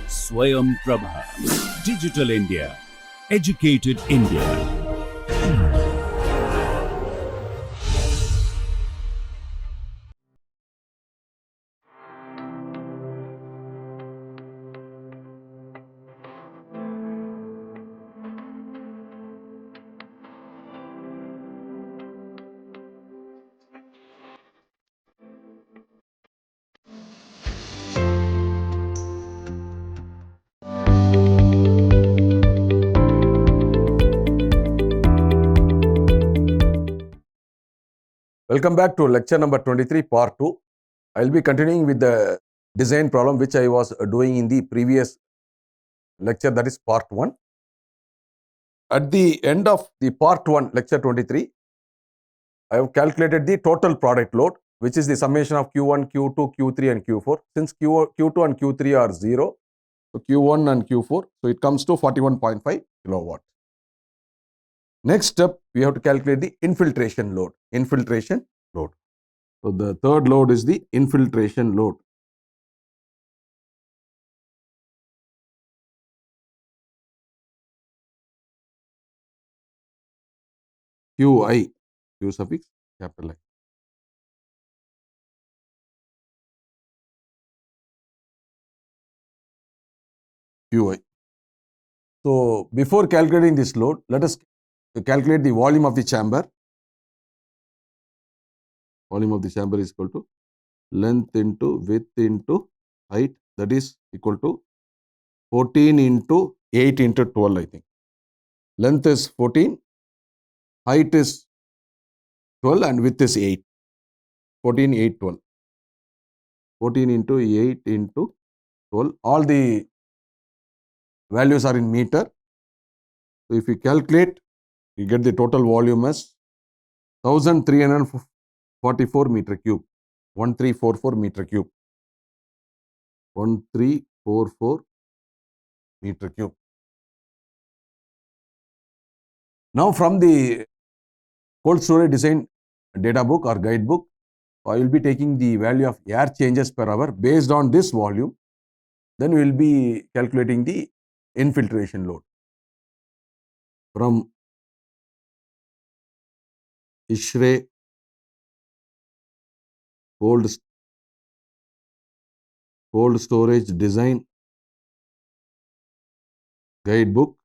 Swayam Prabha. Digital India. Educated India. Welcome back to lecture number 23, part 2. I will be continuing with the design problem which I was doing in the previous lecture, that is part 1. At the end of the part 1, lecture 23, I have calculated the total product load, which is the summation of Q1, Q2, Q3 and Q4. Since Q2 and Q3 are 0, so Q1 and Q4, so it comes to 41.5 kilowatt. Next step, we have to calculate the infiltration load. So the third load is the infiltration load. QI, Q suffix capital I. QI. So before calculating this load, let us calculate the volume of the chamber. Volume of the chamber is equal to length into width into height, that is equal to 14 into 8 into 12, I think. Length is 14, height is 12 and width is 8. 14, 8, 12. 14 into 8 into 12. All the values are in meter. So if you calculate, you get the total volume as 1344 meter cube. 1344 meter cube. 1344 meter cube. Now from the cold storage design data book or guidebook, I will be taking the value of air changes per hour based on this volume. Then we will be calculating the infiltration load. From ISHRE cold storage design guidebook,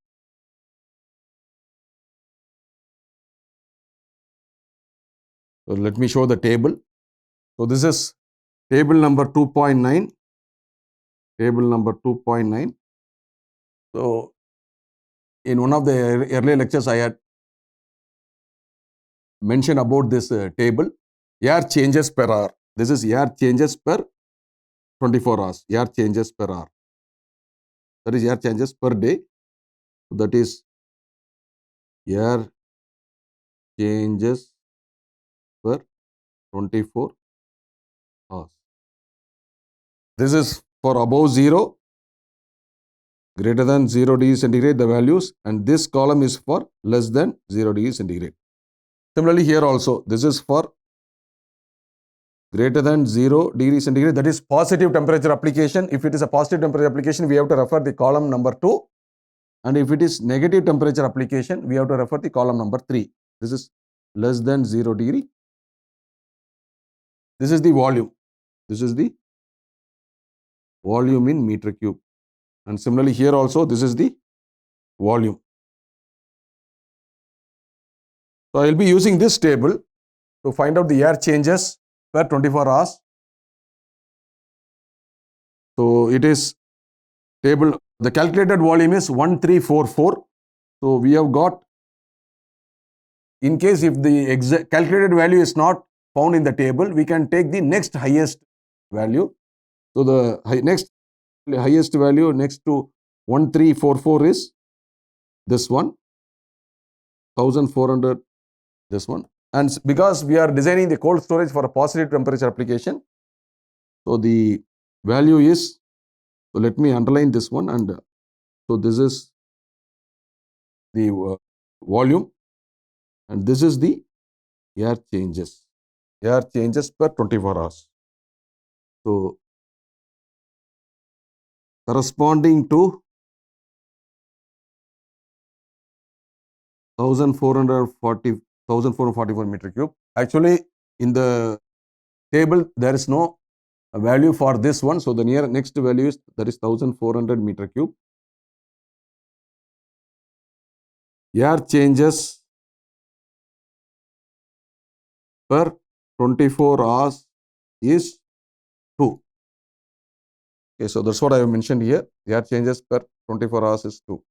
so let me show the table. So this is table number 2.9. Table number 2.9. So in one of the earlier lectures, I had mentioned about this table. Air changes per hour. This is air changes per 24 hours. Air changes per hour. That is air changes per day. That is air changes per 24 hours. This is for above 0, greater than 0 degrees centigrade, the values, and this column is for less than 0 degrees centigrade. Similarly, here also, this is for greater than 0 degrees centigrade, that is positive temperature application. If it is a positive temperature application, we have to refer the column number 2. And if it is negative temperature application, we have to refer the column number 3. This is less than 0 degree. This is the volume. This is the volume in meter cube. And similarly here also, this is the volume. So I will be using this table to find out the air changes per 24 hours. So it is table, the calculated volume is 1344. So we have got, in case if the exact calculated value is not found in the table, we can take the next highest value. So the next highest value next to 1344 is this one, 1400, this one. And because we are designing the cold storage for a positive temperature application, so the value is, so let me underline this one, and so this is the volume and this is the air changes per 24 hours. So corresponding to 1444 meter cube. Actually, in the table, there is no value for this one. So the next value is, that is 1400 meter cube. Air changes per 24 hours is 2. Okay, so that's what I have mentioned here. Air changes per 24 hours is 2.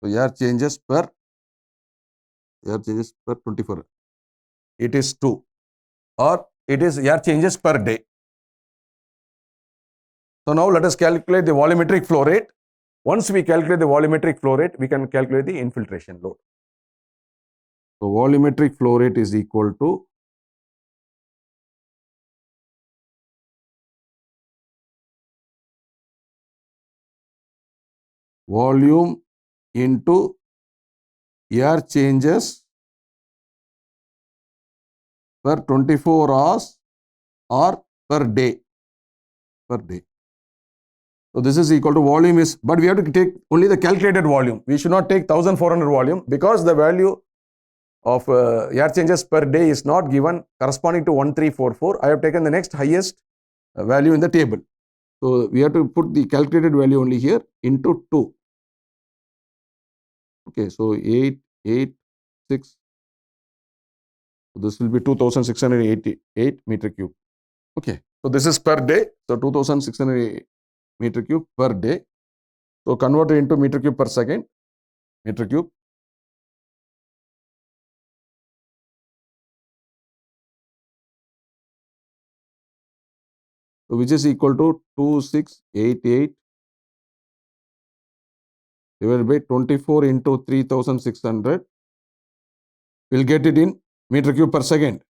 So air changes per 24. It is 2, or it is air changes per day. So now let us calculate the volumetric flow rate. Once we calculate the volumetric flow rate, we can calculate the infiltration load. So volumetric flow rate is equal to volume into air changes per 24 hours or per day. So this is equal to volume is, but we have to take only the calculated volume. We should not take 1400 volume, because the value of air changes per day is not given corresponding to 1344. I have taken the next highest value in the table. So we have to put the calculated value only here into 2. Okay, so 886. So this will be 2688 meter cube. Okay, so this is per day. So 2600 meter cube per day. So convert it into meter cube per second. Meter cube. So which is equal to 2688 divided by 24 into 3600. We'll get it in meter cube per second.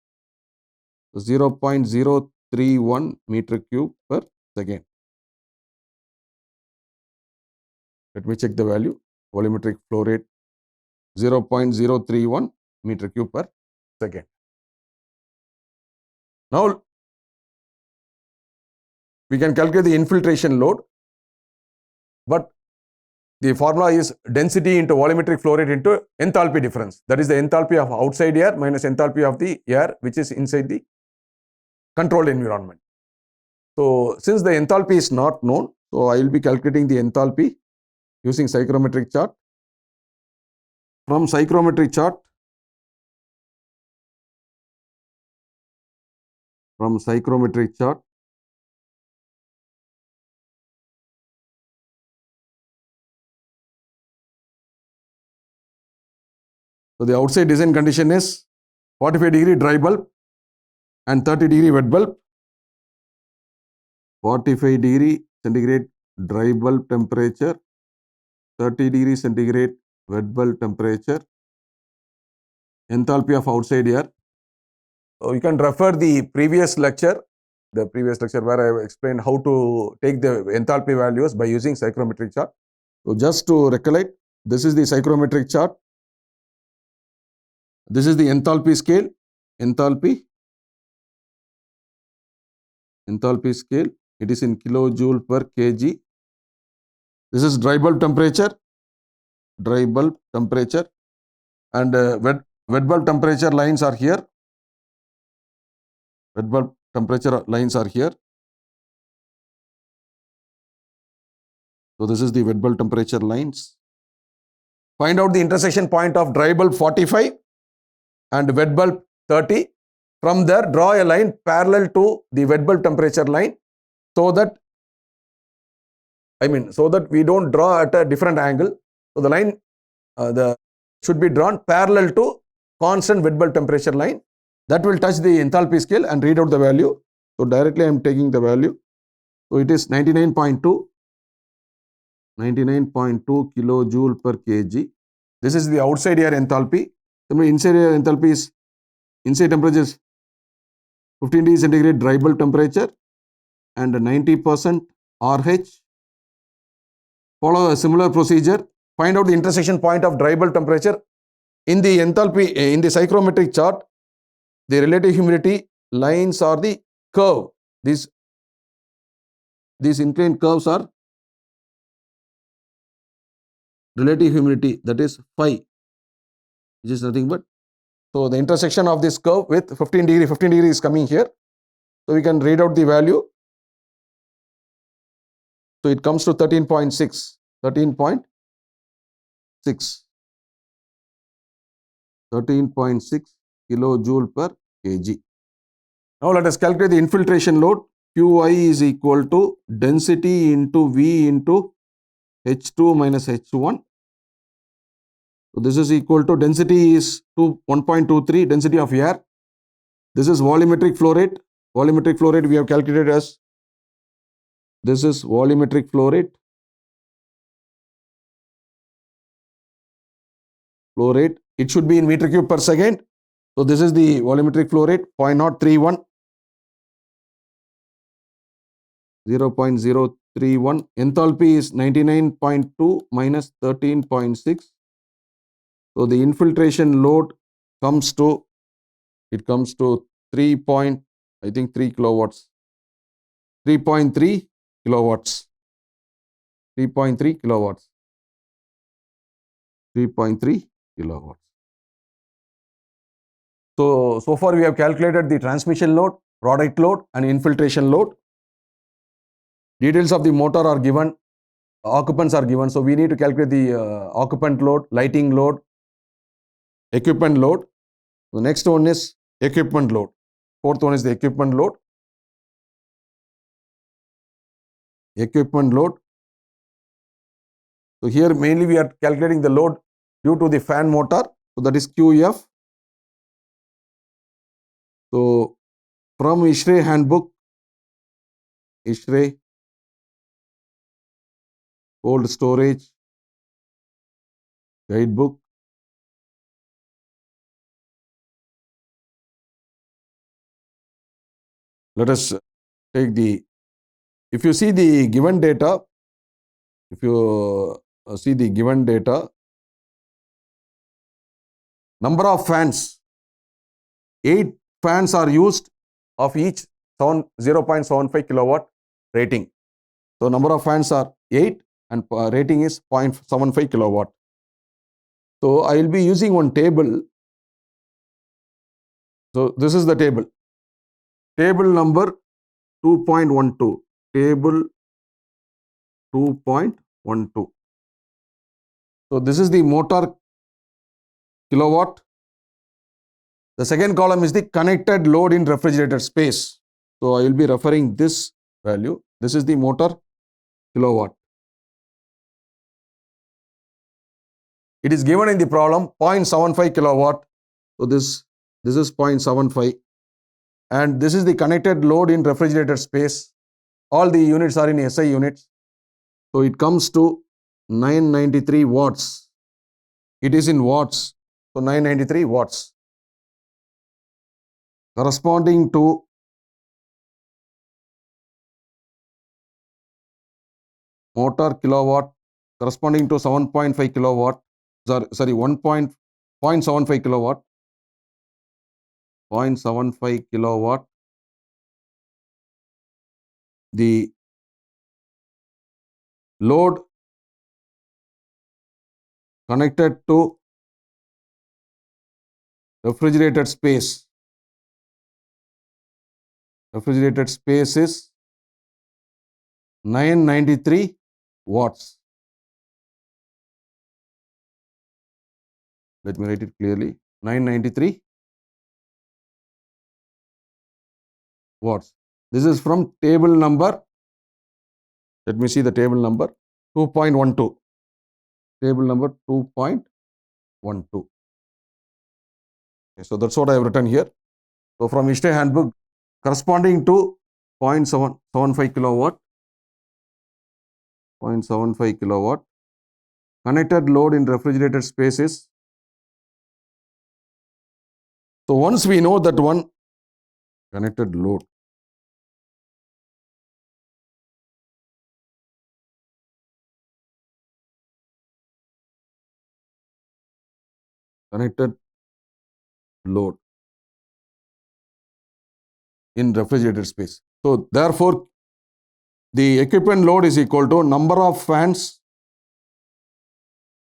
0.031 meter cube per second. Let me check the value. Volumetric flow rate 0.031 meter cube per second. Now we can calculate the infiltration load, but the formula is density into volumetric flow rate into enthalpy difference. That is the enthalpy of outside air minus enthalpy of the air which is inside the controlled environment. So since the enthalpy is not known, so I will be calculating the enthalpy using psychrometric chart. From psychrometric chart, so the outside design condition is 45-degree dry bulb and 30-degree wet bulb. 45-degree centigrade dry bulb temperature, 30-degree centigrade wet bulb temperature, enthalpy of outside air. So you can refer the previous lecture where I have explained how to take the enthalpy values by using psychrometric chart. So just to recollect, this is the psychrometric chart. This is the enthalpy scale. Enthalpy scale. It is in kilojoule per kg. This is dry bulb temperature. And wet bulb temperature lines are here. So this is the wet bulb temperature lines. Find out the intersection point of dry bulb 45 and wet bulb 30. From there, draw a line parallel to the wet bulb temperature line, so that we don't draw at a different angle. So the line should be drawn parallel to constant wet bulb temperature line. That will touch the enthalpy scale and read out the value. So directly I am taking the value. So it is 99.2 kilojoule per kg. This is the outside air enthalpy. Inside air enthalpy is, inside temperature is 15 degrees centigrade dry bulb temperature and 90% RH. Follow a similar procedure. Find out the intersection point of dry bulb temperature. In the enthalpy, in the psychrometric chart, the relative humidity lines are the curve. These these inclined curves are relative humidity, that is phi, which is nothing but, so the intersection of this curve with 15 degree is coming here. So we can read out the value. So it comes to 13.6, 13.6 kilojoule per kg. Now let us calculate the infiltration load. Qi is equal to density into V into H2 minus H1. So this is equal to, density is 1.23, density of air. This is volumetric flow rate. Volumetric flow rate we have calculated as, this is volumetric flow rate. Flow rate, it should be in meter cube per second. So this is the volumetric flow rate, 0.031, 0.031. Enthalpy is 99.2 minus 13.6. So the infiltration load comes to, it comes to 3 kilowatts, 3.3 kilowatts, 3.3 kilowatts, 3.3 kilowatts. So far we have calculated the transmission load, product load and infiltration load. Details of the motor are given, occupants are given. So we need to calculate the occupant load, lighting load, equipment load. The next one is equipment load. Fourth one is the equipment load. Equipment load. So here mainly we are calculating the load due to the fan motor. So that is QF. So from ISHRE handbook, ISHRE cold storage guidebook, let us take the, if you see the given data, number of fans, 8 fans are used of each 0.75 kilowatt rating. So number of fans are 8 and rating is 0.75 kilowatt. So I will be using one table. So this is the table. Table number 2.12. Table 2.12. So this is the motor kilowatt. The second column is the connected load in refrigerated space. So I will be referring this value. This is the motor kilowatt. It is given in the problem 0.75 kilowatt. So this is 0.75. And this is the connected load in refrigerated space. All the units are in SI units. So it comes to 993 watts. It is in watts. So 993 watts. Corresponding to motor kilowatt, corresponding to 7.5 kilowatt. Sorry, 0.75 kilowatt. 0.75 kilowatt. The load connected to refrigerated space. Refrigerated space is 993 watts. Let me write it clearly. 993 watts. This is from table number, let me see the table number, 2.12. Table number 2.12. Okay, so that's what I have written here. So from ISHRE handbook, corresponding to 0.75 kilowatt, 0.75 kilowatt, connected load in refrigerated spaces. So once we know that one, connected load, connected load in refrigerated space. So therefore the equipment load is equal to number of fans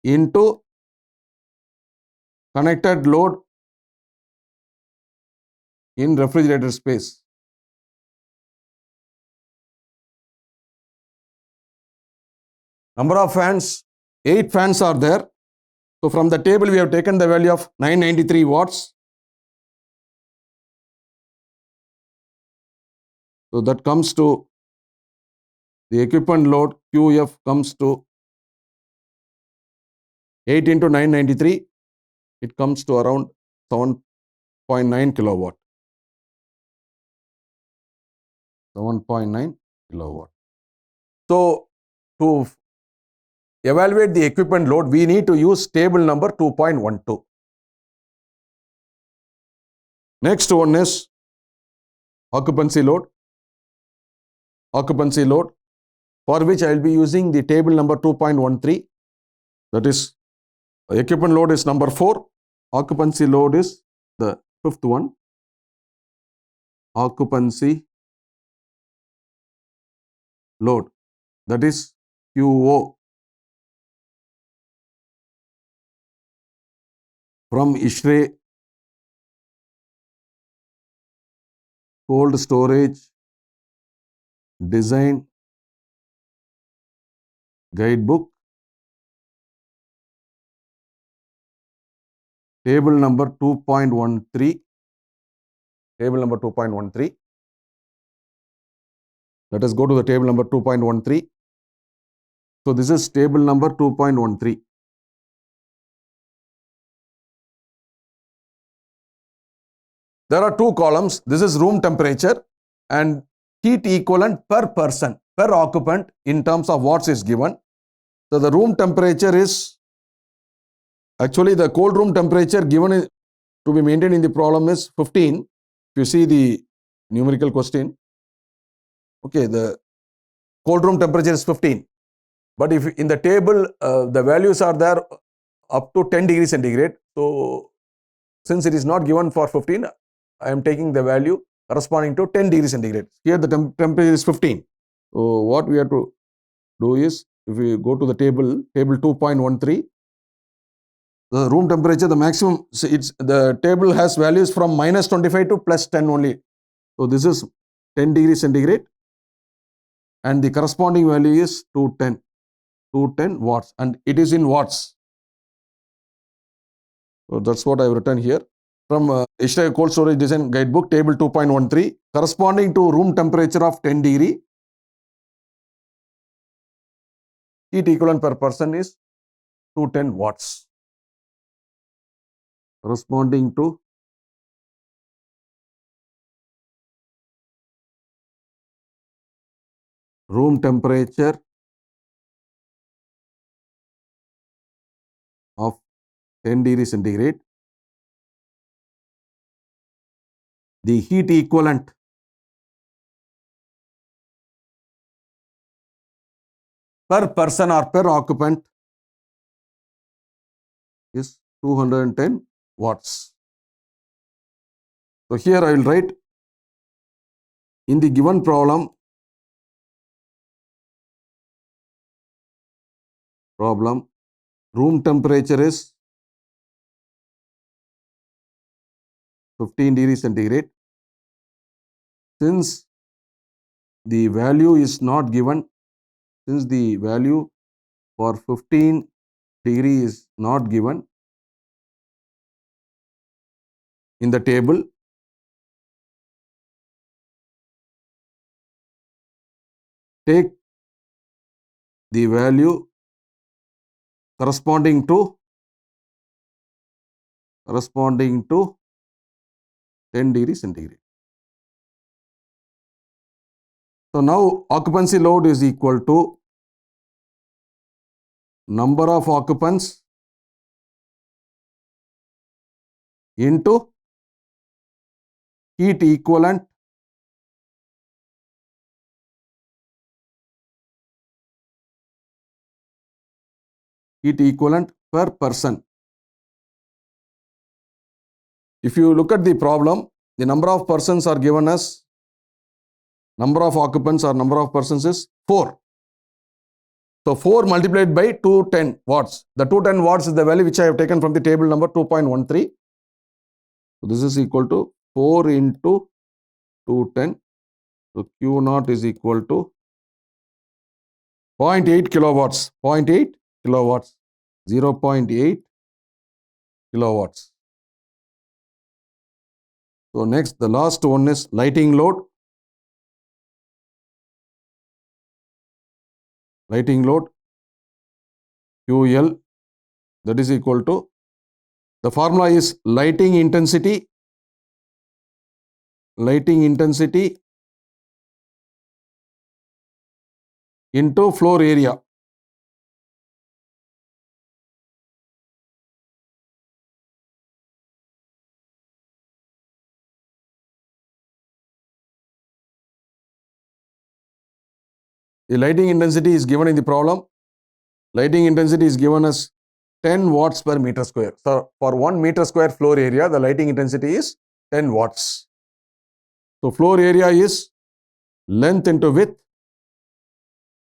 into connected load in refrigerator space. Number of fans, 8 fans are there. So from the table we have taken the value of 993 watts. So that comes to the equipment load QF comes to 8 into 993. It comes to around 7.9 kilowatt. 7.9 kilowatt. So to evaluate the equipment load, we need to use table number 2.12. Next one is occupancy load. Occupancy load, for which I will be using the table number 2.13. That is, equipment load is number 4. Occupancy load is the fifth one. Occupancy load, that is QO. From ISHRE cold storage design guidebook, table number 2.13. Table number 2.13. Let us go to the table number 2.13. So this is table number 2.13. There are two columns. This is room temperature and heat equivalent per person, per occupant in terms of watts is given. So the room temperature is, actually the cold room temperature given to be maintained in the problem is 15. If you see the numerical question, okay, the cold room temperature is 15. But if in the table, the values are there up to 10 degrees centigrade. So since it is not given for 15, I am taking the value corresponding to 10 degrees centigrade. Here the temperature is 15. So what we have to do is, if we go to the table 2.13, the room temperature, the maximum, the table has values from minus 25 to plus 10 only. So this is 10 degrees centigrade and the corresponding value is 210 watts, and it is in watts. So that's what I have written here. From ISHRE Cold Storage Design Guidebook, table 2.13, corresponding to room temperature of 10 degree, heat equivalent per person is 210 watts. Corresponding to room temperature of 10 degrees centigrade, the heat equivalent per person or per occupant is 210 watts. So here I will write, in the given problem, room temperature is 15 degrees centigrade. Since the value is not given, since the value for 15 degree is not given in the table, take the value corresponding to 10 degrees centigrade. So now occupancy load is equal to number of occupants into heat equivalent per person. If you look at the problem, the number of persons are given as number of occupants or number of persons is 4. So 4 multiplied by 210 watts. The 210 watts is the value which I have taken from the table number 2.13. So this is equal to 4 into 210. So Q naught is equal to 0.8 kilowatts. 0.8 kilowatts. 0.8 kilowatts. So next, the last one is lighting load. Lighting load QL, that is equal to, the formula is lighting intensity into floor area. The lighting intensity is given in the problem. Lighting intensity is given as 10 watts per meter square. So for 1 meter square floor area, the lighting intensity is 10 watts. So floor area is length into width,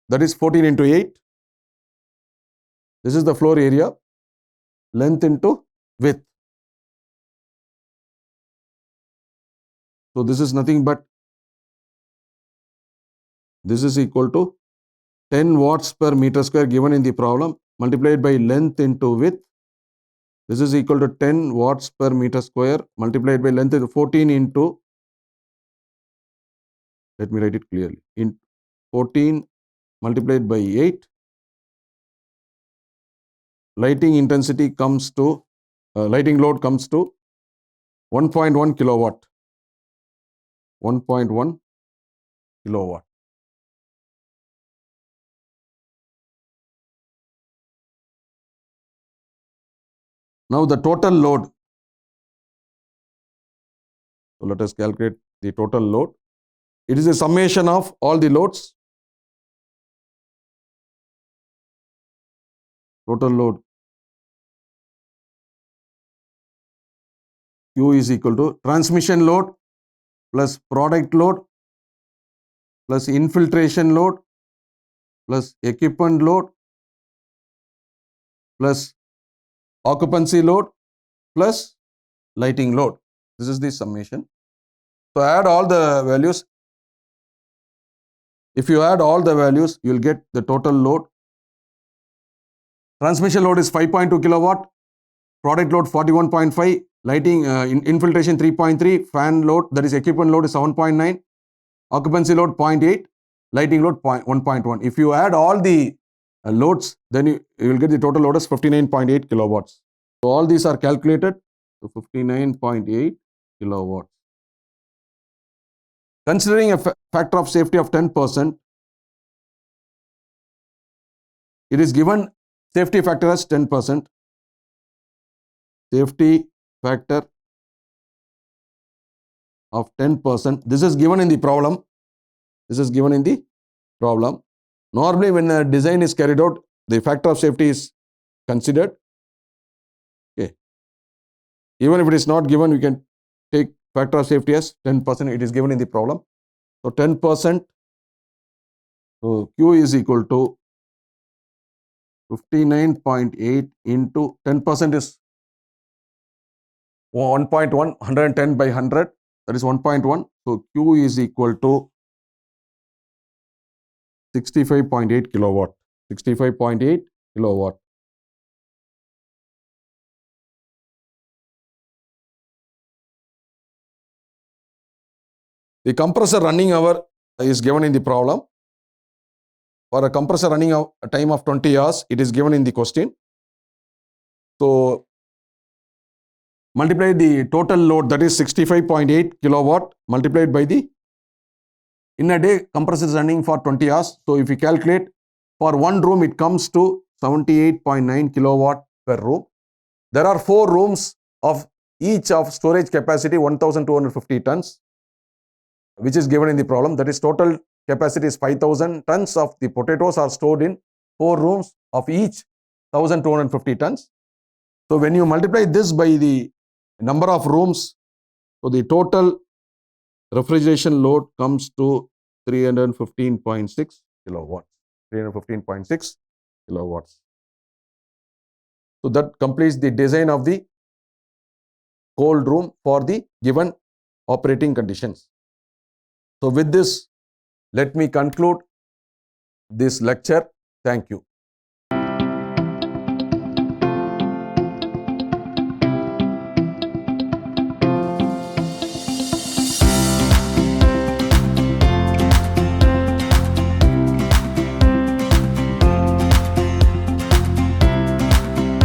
that is 14 into 8. This is the floor area, length into width. So this is nothing but, this is equal to 10 watts per meter square given in the problem, multiplied by length into width. This is equal to 10 watts per meter square multiplied by length into 14 into, let me write it clearly, in 14 multiplied by 8. Lighting intensity comes to, lighting load comes to 1.1 kilowatt. 1.1 kilowatt. Now the total load. So let us calculate the total load. It is a summation of all the loads. Total load Q is equal to transmission load plus product load plus infiltration load plus equipment load plus occupancy load plus lighting load. This is the summation. So add all the values. If you add all the values, you will get the total load. Transmission load is 5.2 kilowatt, product load 41.5, lighting infiltration 3.3, fan load, that is equipment load is 7.9, occupancy load 0.8, lighting load 1.1. If you add all the loads, then you will get the total load as 59.8 kilowatts. So all these are calculated to 59.8 kilowatts. Considering a factor of safety of 10%, it is given safety factor as 10%. Safety factor of 10%. This is given in the problem. Normally, when a design is carried out, the factor of safety is considered. Okay. Even if it is not given, we can take factor of safety as 10%. It is given in the problem. So 10%. So Q is equal to 59.8 into 10% is 1.1, 110 by 100, that is 1.1. So Q is equal to 65.8 kilowatt. 65.8 kilowatt. The compressor running hour is given in the problem. For a compressor running a time of 20 hours, it is given in the question. So multiply the total load, that is 65.8 kilowatt, multiplied by the, in a day compressor is running for 20 hours. So if you calculate for one room, it comes to 78.9 kilowatt per room. There are 4 rooms of each of storage capacity 1250 tons, which is given in the problem. That is total capacity is 5000 tons of the potatoes are stored in 4 rooms of each 1250 tons. So when you multiply this by the number of rooms, so the total refrigeration load comes to 315.6 kilowatts. 315.6 kilowatts. So that completes the design of the cold room for the given operating conditions. So with this, let me conclude this lecture. Thank you.